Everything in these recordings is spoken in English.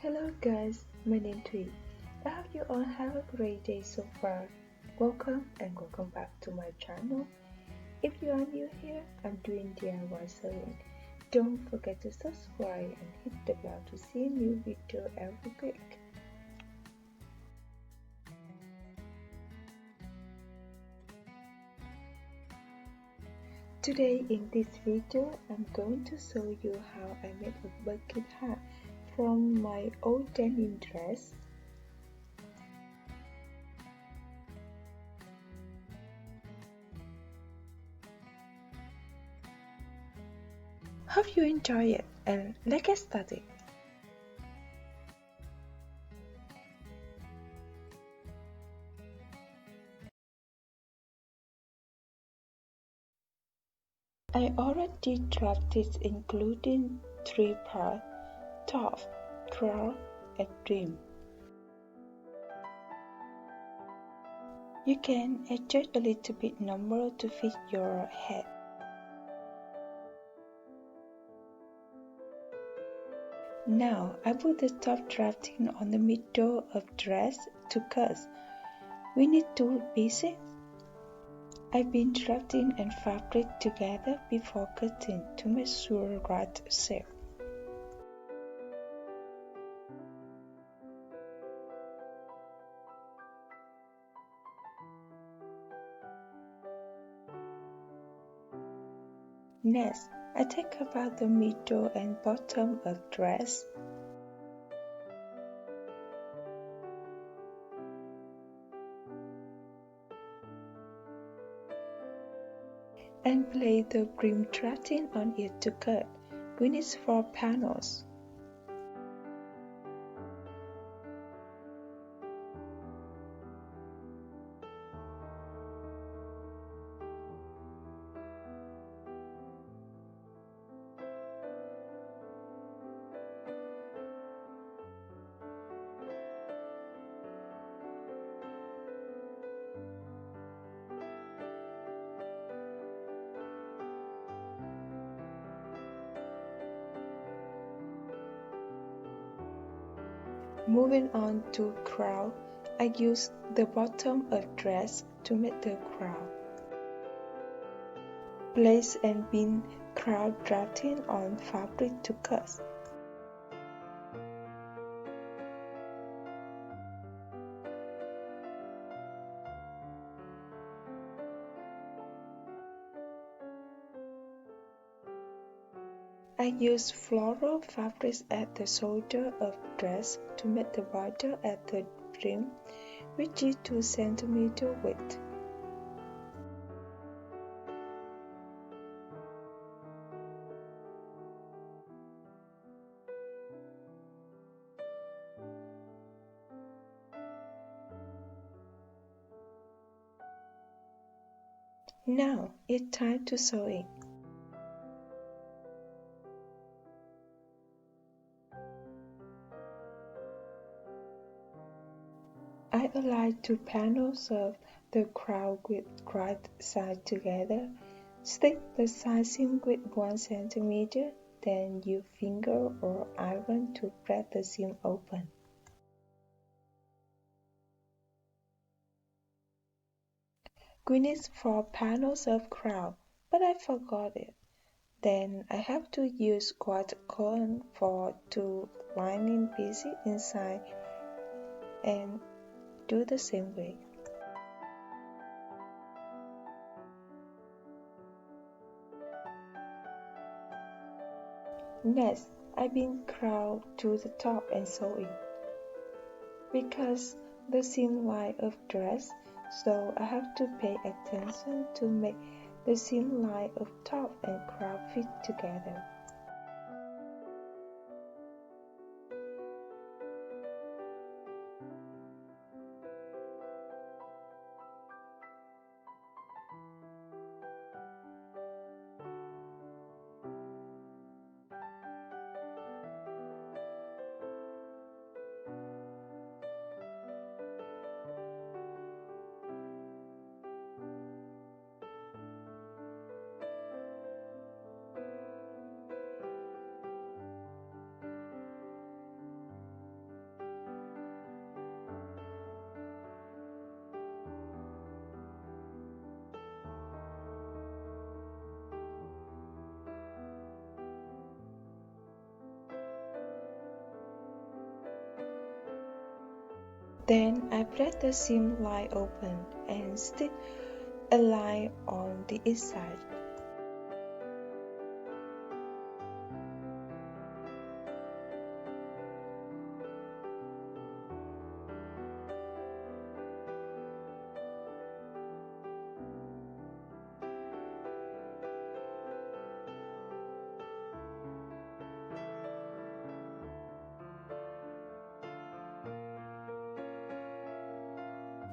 Hello guys, my name is Thủy. I hope you all have a great day so far. Welcome and welcome back to my channel. If you are new here, I'm doing DIY sewing. Don't forget to subscribe and hit the bell to see a new video every week. Today in this video, I'm going to show you how I made a bucket hat from my old denim dress. Hope you enjoy it and let's get started. I already drafted including 3 parts: top, crown, and trim. You can adjust a little bit number to fit your head. Now I put the top drafting on the middle of dress to cut. We need 2 pieces. I've been drafting and fabric together before cutting to make sure right shape. Next, I take about the middle and bottom of dress. And place the brim drafting on it to cut. We need 4 panels. Moving on to crown, I use the bottom of dress to make the crown. Place and pin crown drafting on fabric to cut. I use floral fabrics at the shoulder of dress to make the border at the brim, which is 2 cm width. Now it's time to sew it. I align 2 panels of the crown with right side together. Stick the side seam with 1 cm, then use finger or iron to press the seam open. We need 4 panels of crown, but I forgot it. Then I have to use white cotton for 2 lining pieces inside and do the same way. Next, I pin crown to the top and sew it. Because the seam line of dress, so I have to pay attention to make the seam line of top and crown fit together. Then I press the seam line open and stitch a line on the inside.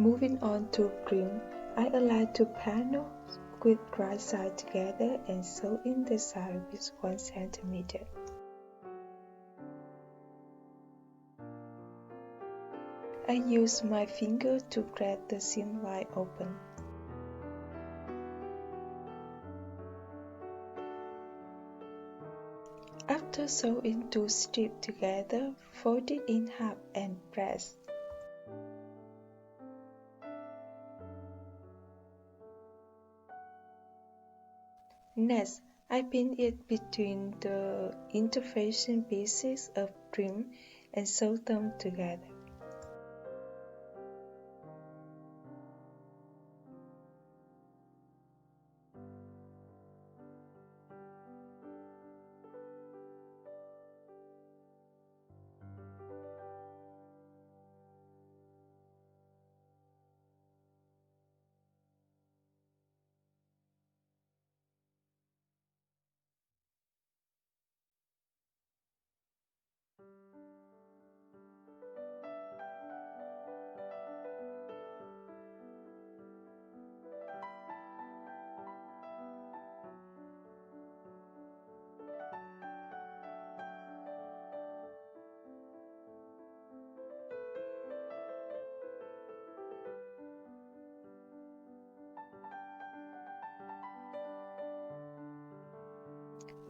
Moving on to brim, I align two panels with right side together and sew in the side with 1 centimeter. I use my finger to press the seam line open. After sewing two strips together, fold it in half and press. Next, I pin it between the interfacing pieces of brim and sew them together.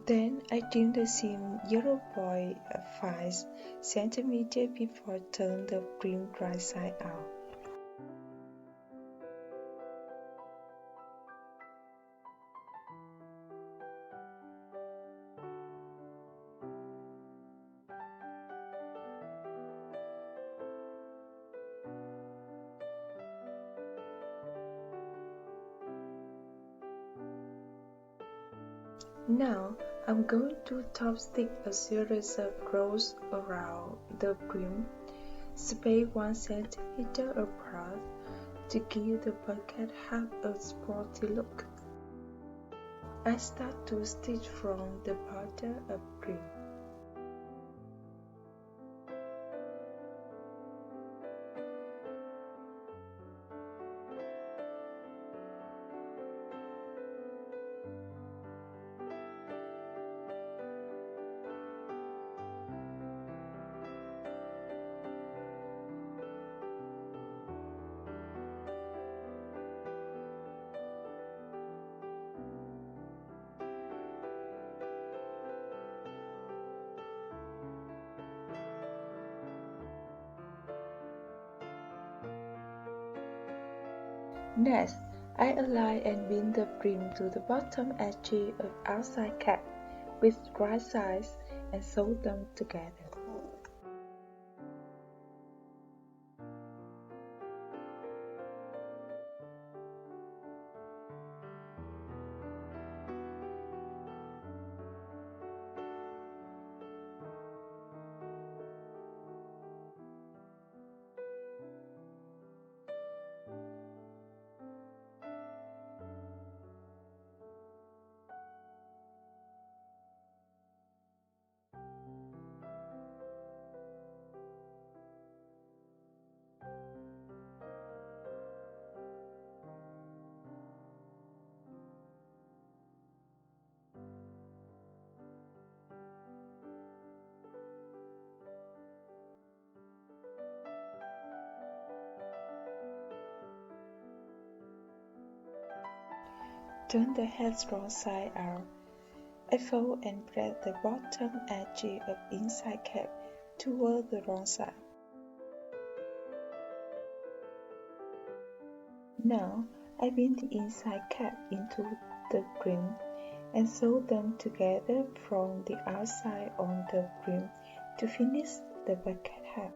Then I trim the seam 0.5 cm before turn the brim right side out. Now, I'm going to top stitch a series of rows around the brim, space 1 cm apart to give the bucket hat a sporty look. I start to stitch from the bottom of brim. Next, I align and bend the brim to the bottom edge of outside cap with right sides and sew them together. Turn the head wrong side out. I fold and press the bottom edge of inside cap toward the wrong side. Now, I bend the inside cap into the brim and sew them together from the outside on the brim to finish the bucket hat.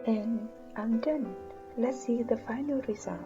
And I'm done. Let's see the final result.